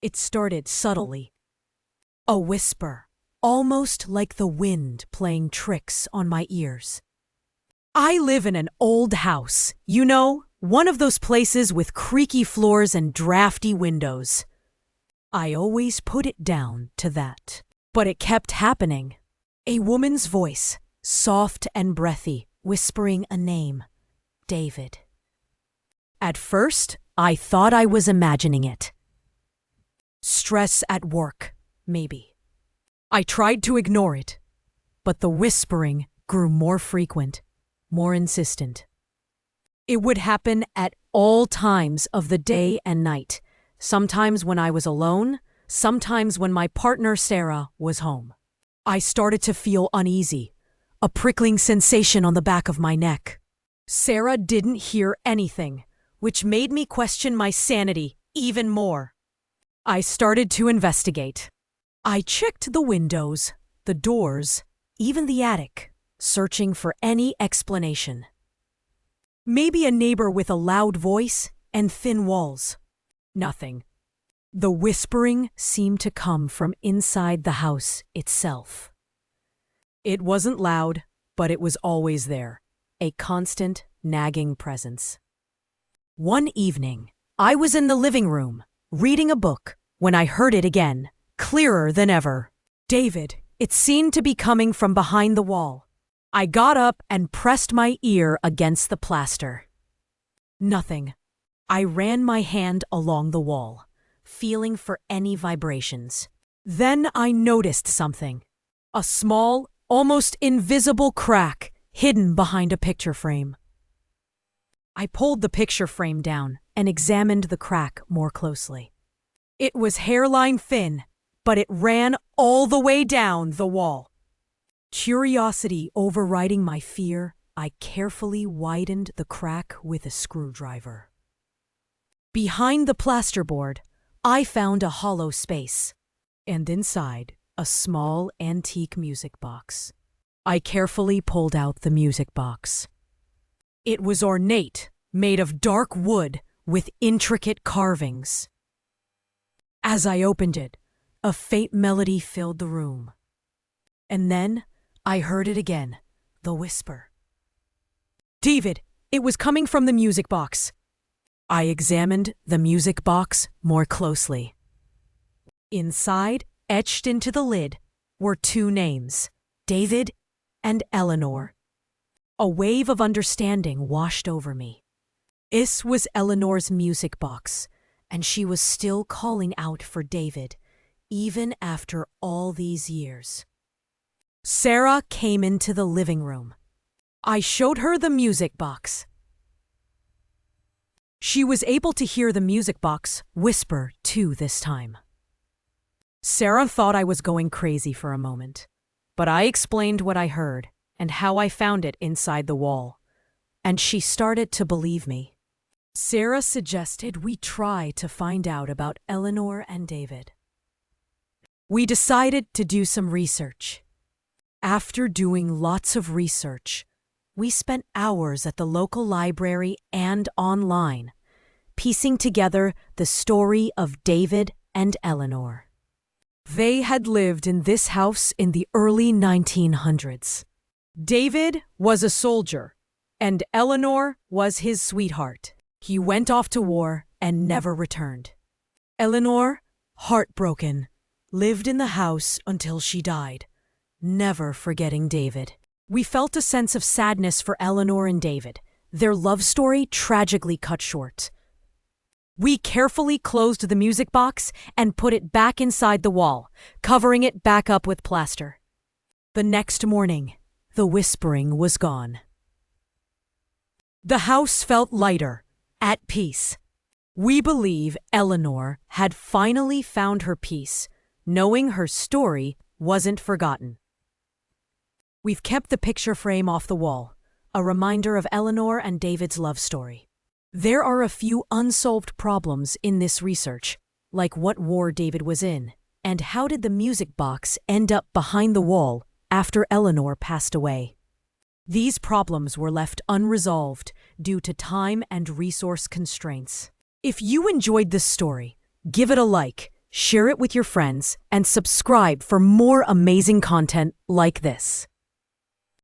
It started subtly. A whisper, almost like the wind playing tricks on my ears. I live in an old house, one of those places with creaky floors and drafty windows. I always put it down to that. But it kept happening. A woman's voice, soft and breathy, whispering a name. David. At first, I thought I was imagining it. Stress at work, maybe. I tried to ignore it, but the whispering grew more frequent, more insistent. It would happen at all times of the day and night, sometimes when I was alone, sometimes when my partner Sarah was home. I started to feel uneasy, a prickling sensation on the back of my neck. Sarah didn't hear anything, which made me question my sanity even more. I started to investigate. I checked the windows, the doors, even the attic, searching for any explanation. Maybe a neighbor with a loud voice and thin walls. Nothing. The whispering seemed to come from inside the house itself. It wasn't loud, but it was always there, a constant, nagging presence. One evening, I was in the living room, reading a book, when I heard it again, clearer than ever. David, it seemed to be coming from behind the wall. I got up and pressed my ear against the plaster. Nothing. I ran my hand along the wall, feeling for any vibrations. Then I noticed something. A small, almost invisible crack hidden behind a picture frame. I pulled the picture frame down and examined the crack more closely. It was hairline thin, but it ran all the way down the wall. Curiosity overriding my fear, I carefully widened the crack with a screwdriver. Behind the plasterboard, I found a hollow space, and inside, a small antique music box. I carefully pulled out the music box. It was ornate, made of dark wood with intricate carvings. As I opened it, a faint melody filled the room. And then I heard it again, the whisper. David, it was coming from the music box. I examined the music box more closely. Inside, etched into the lid, were two names, David and Eleanor. A wave of understanding washed over me. This was Eleanor's music box, and she was still calling out for David, even after all these years. Sarah came into the living room. I showed her the music box. She was able to hear the music box whisper too this time. Sarah thought I was going crazy for a moment, but I explained what I heard and how I found it inside the wall, and she started to believe me. Sarah suggested we try to find out about Eleanor and David. We decided to do some research. After doing lots of research, we spent hours at the local library and online, piecing together the story of David and Eleanor. They had lived in this house in the early 1900s. David was a soldier, and Eleanor was his sweetheart. He went off to war and never returned. Eleanor, heartbroken, lived in the house until she died, never forgetting David. We felt a sense of sadness for Eleanor and David, their love story tragically cut short. We carefully closed the music box and put it back inside the wall, covering it back up with plaster. The next morning, the whispering was gone. The house felt lighter, at peace. We believe Eleanor had finally found her peace, knowing her story wasn't forgotten. We've kept the picture frame off the wall, a reminder of Eleanor and David's love story. There are a few unsolved problems in this research, like what war David was in, and how did the music box end up behind the wall after Eleanor passed away. These problems were left unresolved due to time and resource constraints. If you enjoyed this story, give it a like, share it with your friends, and subscribe for more amazing content like this.